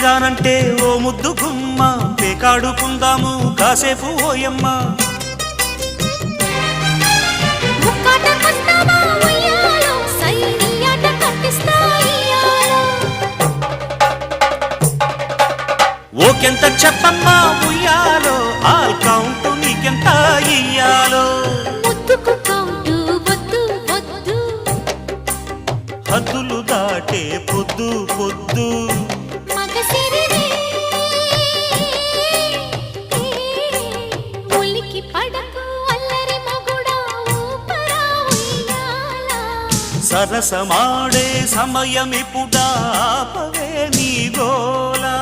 వచ్చానంటే ఓ ముద్దు గుమ్మ పేకాడుకుందాము కాసేపు ఓయమ్మ ఓకెంత చెప్పమ్మా ఉయ్యాలో ఆల్ కౌంటు నీకెంత ఇయ్యాలో హద్దులు దాటే పొద్దు పొద్దు సరసమాడే సమయమిపుడా ఆపవే నీ గోలా